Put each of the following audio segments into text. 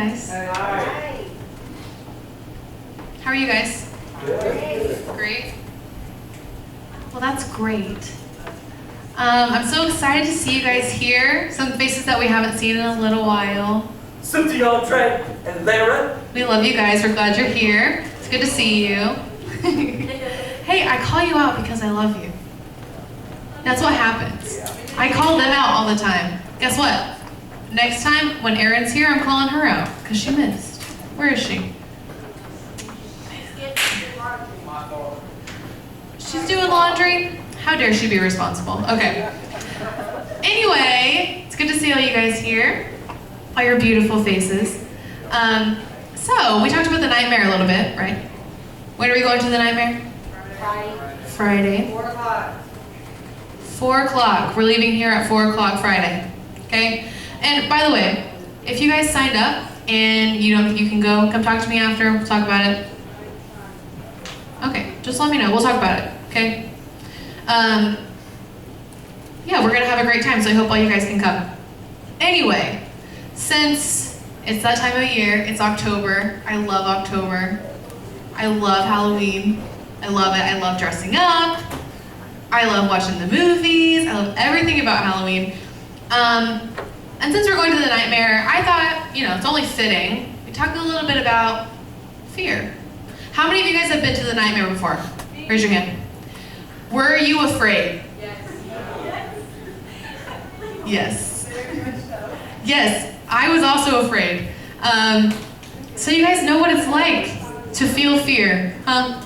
guys. Hi. How are you guys? Good. Great. Well, that's great. I'm so excited to see you guys here. Some faces that we haven't seen in a little while. Suti, Trent, and Lara. We love you guys. We're glad you're here. It's good to see you. Hey, I call you out because I love you. That's what happens. I call them out all the time. Guess what? Next time when Erin's here, I'm calling her out because she missed. Where is she? She's doing laundry? How dare she be responsible? Okay. Anyway, it's good to see all you guys here. All your beautiful faces. So, we talked about the nightmare a little bit, right? When are we going to the nightmare? Friday. 4 o'clock. 4 o'clock. We're leaving here at 4 o'clock Friday. Okay? And by the way, if you guys signed up and you don't think you can go, come talk to me after. We'll talk about it. Okay, just let me know. We'll talk about it. Okay? Yeah, we're gonna have a great time, so I hope all you guys can come. Anyway, since it's that time of year, it's October. I love October. I love Halloween. I love it. I love dressing up. I love watching the movies. I love everything about Halloween. And since we're going to the nightmare, I thought, it's only fitting. We talk a little bit about fear. How many of you guys have been to the nightmare before? Raise your hand. Were you afraid? Yes. Yes, I was also afraid. So you guys know what it's like to feel fear, huh?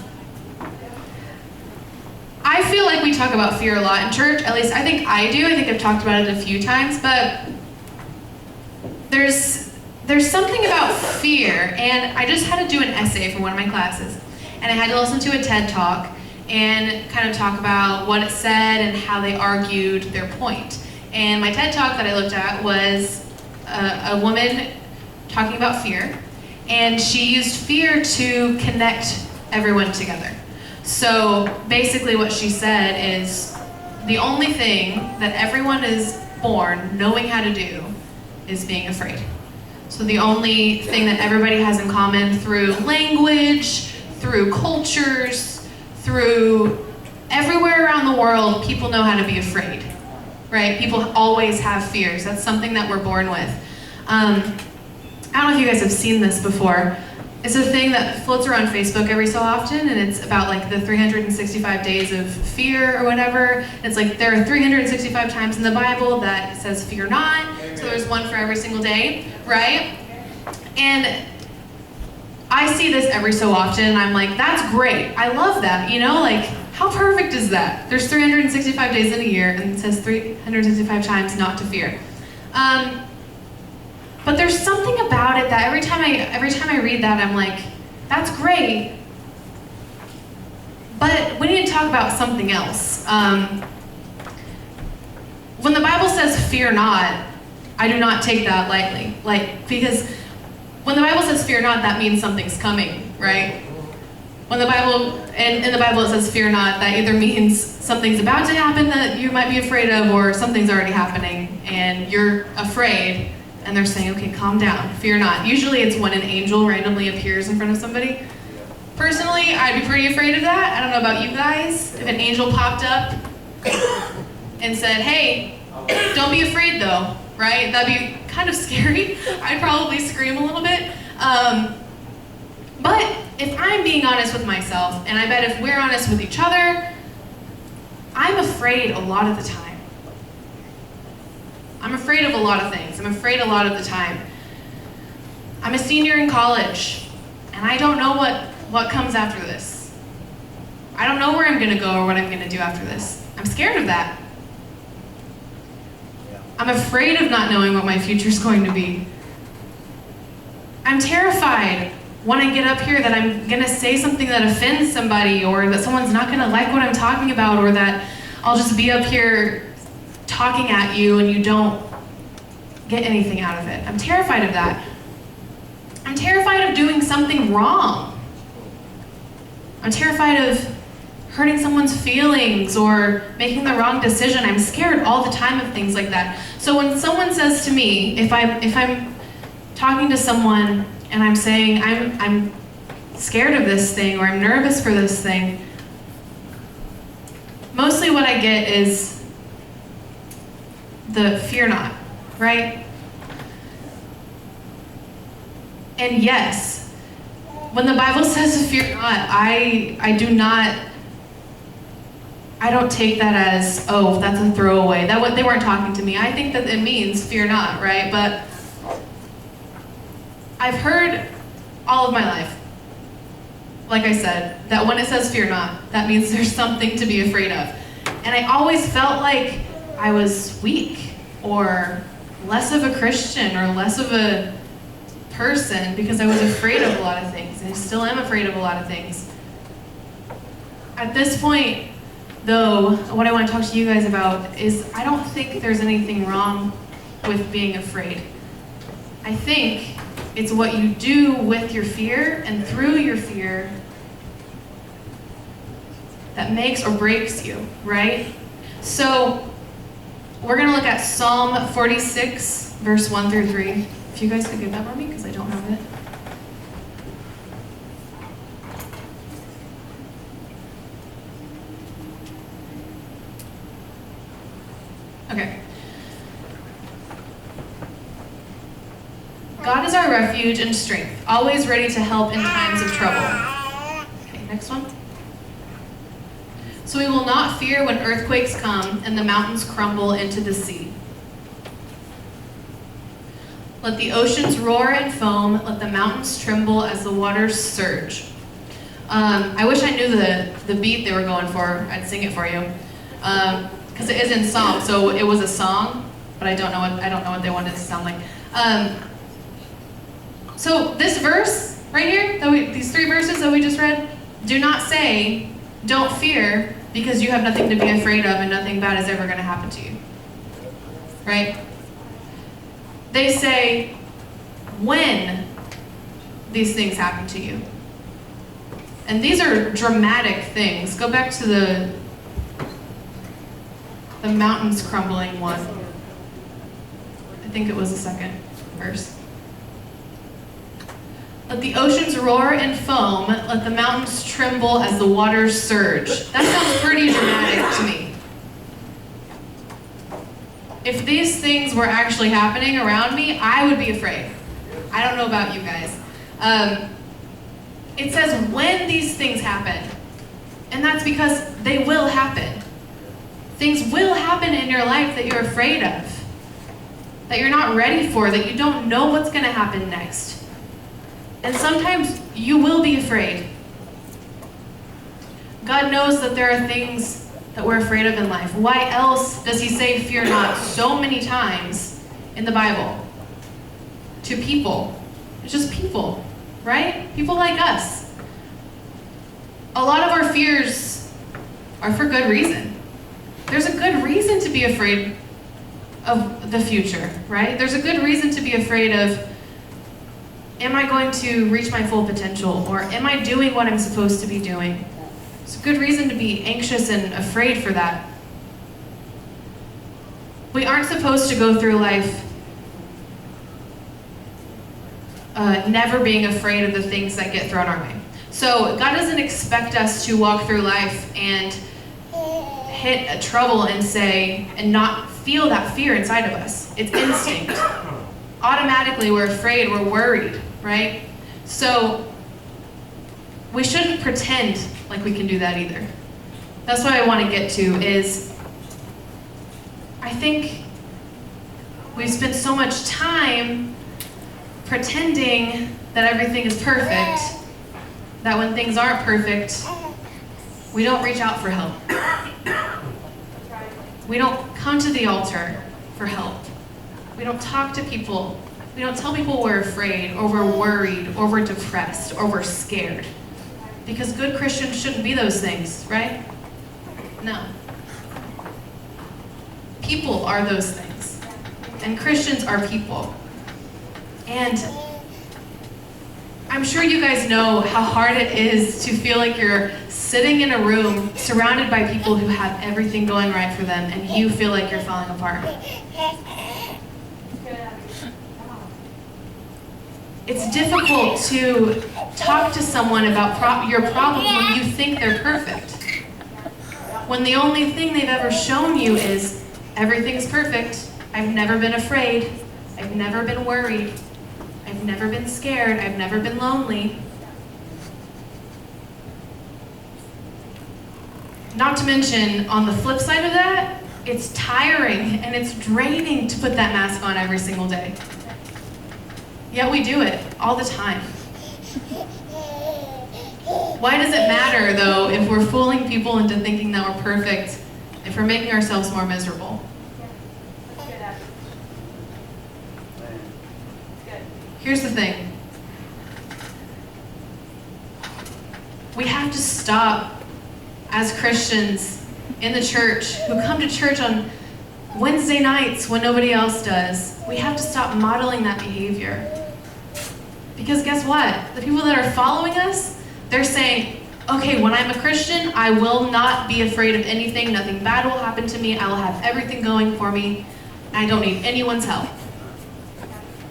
I feel like we talk about fear a lot in church. At least I think I do. I think I've talked about it a few times, but there's something about fear, and I just had to do an essay for one of my classes, and I had to listen to a TED Talk and kind of talk about what it said and how they argued their point. And my TED Talk that I looked at was a woman talking about fear, and she used fear to connect everyone together. So basically what she said is the only thing that everyone is born knowing how to do is being afraid. So the only thing that everybody has in common through language, through cultures, through everywhere around the world, people know how to be afraid, right? People always have fears. That's something that we're born with. I don't know if you guys have seen this before. It's a thing that floats around Facebook every so often, and it's about like the 365 days of fear or whatever. It's like there are 365 times in the Bible that it says fear not, so there's one for every single day, right? And I see this every so often, and I'm like, that's great. I love that, like, how perfect is that? There's 365 days in a year, and it says 365 times not to fear. But there's something about it that every time I read that, I'm like, that's great, but we need to talk about something else. When the Bible says fear not, I do not take that lightly. Because when the Bible says fear not, that means something's coming, right? When the Bible, in the Bible it says fear not, that either means something's about to happen that you might be afraid of, or something's already happening and you're afraid. And they're saying, okay, calm down, fear not. Usually it's when an angel randomly appears in front of somebody. Personally, I'd be pretty afraid of that. I don't know about you guys. If an angel popped up and said, hey, don't be afraid though, right? That'd be kind of scary. I'd probably scream a little bit. But if I'm being honest with myself, and I bet if we're honest with each other, I'm afraid a lot of the time. I'm afraid of a lot of things. I'm afraid a lot of the time. I'm a senior in college, and I don't know what comes after this. I don't know where I'm gonna go or what I'm gonna do after this. I'm scared of that. I'm afraid of not knowing what my future's going to be. I'm terrified when I get up here that I'm gonna say something that offends somebody, or that someone's not gonna like what I'm talking about, or that I'll just be up here talking at you and you don't get anything out of it. I'm terrified of that. I'm terrified of doing something wrong. I'm terrified of hurting someone's feelings or making the wrong decision. I'm scared all the time of things like that. So when someone says to me, if I'm talking to someone and I'm saying, I'm scared of this thing, or I'm nervous for this thing, mostly what I get is the fear not, right? And yes, when the Bible says fear not, I don't take that as, oh, that's a throwaway. They weren't talking to me. I think that it means fear not, right? But I've heard all of my life, like I said, that when it says fear not, that means there's something to be afraid of. And I always felt like I was weak or less of a Christian or less of a person because I was afraid of a lot of things. And I still am afraid of a lot of things. At this point, though, what I want to talk to you guys about is I don't think there's anything wrong with being afraid. I think it's what you do with your fear and through your fear that makes or breaks you, right? So we're going to look at Psalm 46, verse 1 through 3. If you guys could give that for me, because I don't have it. Okay. God is our refuge and strength, always ready to help in times of trouble. Okay, next one. So we will not fear when earthquakes come and the mountains crumble into the sea. Let the oceans roar and foam, let the mountains tremble as the waters surge. I wish I knew the beat they were going for. I'd sing it for you. Because it is in Psalm, so it was a song, but I don't know what they wanted it to sound like. So this verse right here, these 3 verses that we just read, do not say, don't fear, because you have nothing to be afraid of and nothing bad is ever going to happen to you. Right? They say, when these things happen to you. And these are dramatic things. Go back to the mountains crumbling one. I think it was the second verse. Let the oceans roar and foam, let the mountains tremble as the waters surge. That sounds pretty dramatic to me. If these things were actually happening around me, I would be afraid. I don't know about you guys. It says when these things happen, and that's because they will happen. Things will happen in your life that you're afraid of, that you're not ready for, that you don't know what's going to happen next. And sometimes you will be afraid. God knows that there are things that we're afraid of in life. Why else does he say fear not so many times in the Bible? To people. It's just people, right? People like us. A lot of our fears are for good reason. There's a good reason to be afraid of the future, right? There's a good reason to be afraid of, am I going to reach my full potential? Or am I doing what I'm supposed to be doing? It's a good reason to be anxious and afraid for that. We aren't supposed to go through life never being afraid of the things that get thrown our way. So God doesn't expect us to walk through life and hit a trouble and not feel that fear inside of us. It's instinct. Automatically we're afraid, we're worried, right? So we shouldn't pretend like we can do that either. That's what I want to get to is, I think we've spent so much time pretending that everything is perfect, that when things aren't perfect, we don't reach out for help. We don't come to the altar for help. We don't talk to people. We don't tell people we're afraid, or we're worried, or we're depressed, or we're scared. Because good Christians shouldn't be those things, right? No. People are those things. And Christians are people. And I'm sure you guys know how hard it is to feel like you're sitting in a room surrounded by people who have everything going right for them, and you feel like you're falling apart. It's difficult to talk to someone about your problems when you think they're perfect. When the only thing they've ever shown you is everything's perfect, I've never been afraid, I've never been worried, I've never been scared, I've never been lonely. Not to mention, on the flip side of that, it's tiring and it's draining to put that mask on every single day. Yet we do it all the time. Why does it matter, though, if we're fooling people into thinking that we're perfect, if we're making ourselves more miserable? Here's the thing. We have to stop, as Christians in the church, who come to church on Wednesday nights when nobody else does, we have to stop modeling that behavior. Because guess what? The people that are following us, they're saying, okay, when I'm a Christian, I will not be afraid of anything. Nothing bad will happen to me. I will have everything going for me. And I don't need anyone's help.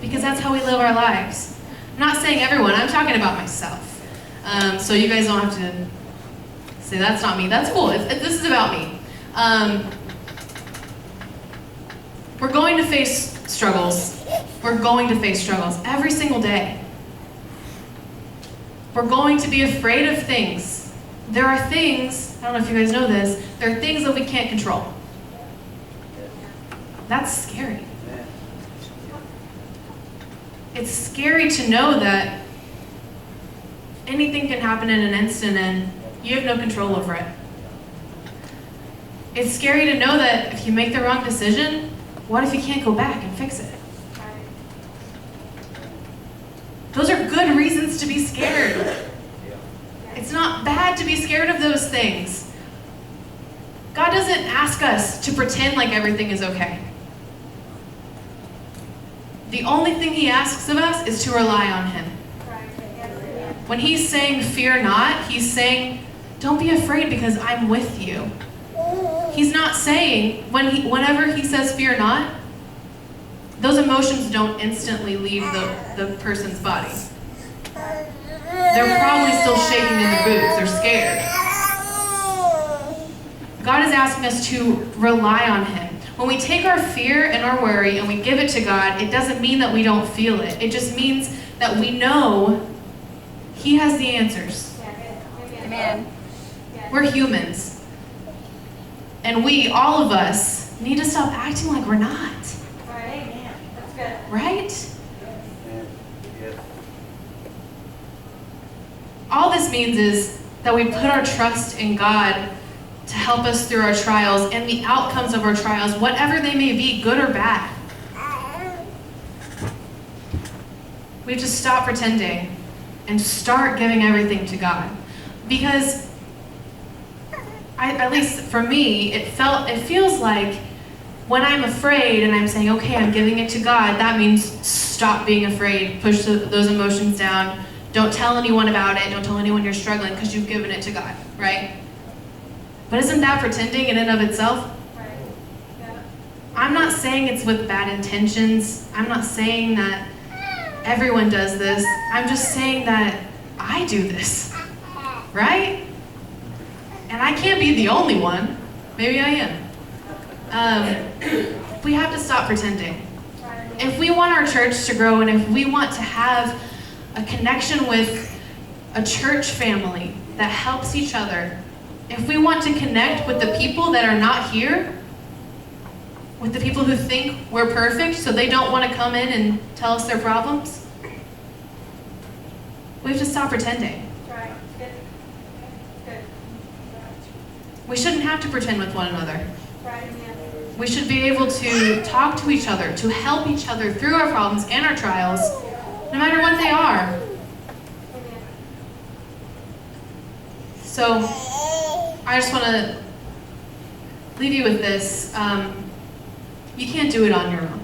Because that's how we live our lives. I'm not saying everyone. I'm talking about myself. So you guys don't have to say, that's not me. That's cool. If this is about me. We're going to face struggles. We're going to face struggles every single day. We're going to be afraid of things. There are things, I don't know if you guys know this, there are things that we can't control. That's scary. It's scary to know that anything can happen in an instant and you have no control over it. It's scary to know that if you make the wrong decision, what if you can't go back and fix it? Those are good reasons to be scared. It's not bad to be scared of those things. God doesn't ask us to pretend like everything is okay. The only thing He asks of us is to rely on Him. When He's saying, fear not, He's saying, don't be afraid because I'm with you. He's not saying, whenever He says fear not, those emotions don't instantly leave the person's body. They're probably still shaking in their boots. They're scared. God is asking us to rely on Him. When we take our fear and our worry and we give it to God, it doesn't mean that we don't feel it. It just means that we know He has the answers. Amen. We're humans. And we, all of us, need to stop acting like we're not. Right? All this means is that we put our trust in God to help us through our trials and the outcomes of our trials, whatever they may be, good or bad. We have to stop pretending and start giving everything to God. Because, at least for me, it feels like when I'm afraid and I'm saying, okay, I'm giving it to God, that means stop being afraid, push those emotions down, don't tell anyone about it, don't tell anyone you're struggling because you've given it to God, right? But isn't that pretending in and of itself? Right. Yeah. I'm not saying it's with bad intentions. I'm not saying that everyone does this. I'm just saying that I do this, right? And I can't be the only one. Maybe I am. We have to stop pretending. If we want our church to grow and if we want to have a connection with a church family that helps each other, if we want to connect with the people that are not here, with the people who think we're perfect so they don't want to come in and tell us their problems, we have to stop pretending. Right. Good. We shouldn't have to pretend with one another. Right. We should be able to talk to each other, to help each other through our problems and our trials, no matter what they are. So, I just want to leave you with this. You can't do it on your own.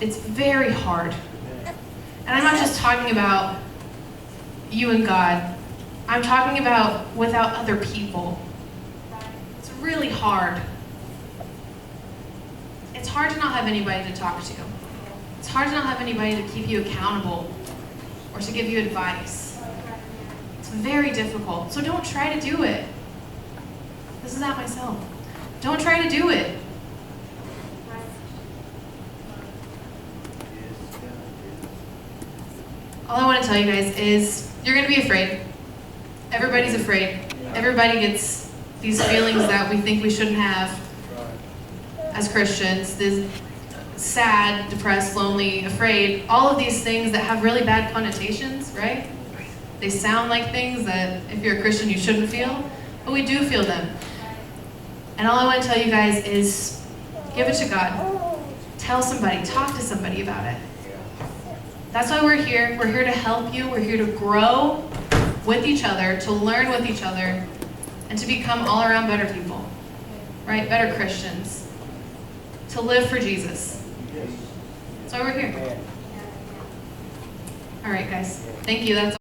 It's very hard. And I'm not just talking about you and God. I'm talking about without other people. It's really hard. It's hard to not have anybody to talk to. It's hard to not have anybody to keep you accountable or to give you advice. It's very difficult. So don't try to do it. This is not myself. Don't try to do it. All I want to tell you guys is you're going to be afraid. Everybody's afraid. Everybody gets these feelings that we think we shouldn't have as Christians. This sad, depressed, lonely, afraid. All of these things that have really bad connotations, right? They sound like things that if you're a Christian you shouldn't feel, but we do feel them. And all I want to tell you guys is give it to God. Tell somebody, talk to somebody about it. That's why we're here. We're here to help you. We're here to grow with each other, to learn with each other, and to become all around better people, right? Better Christians, to live for Jesus. That's why we're here. All right, guys. Thank you. That's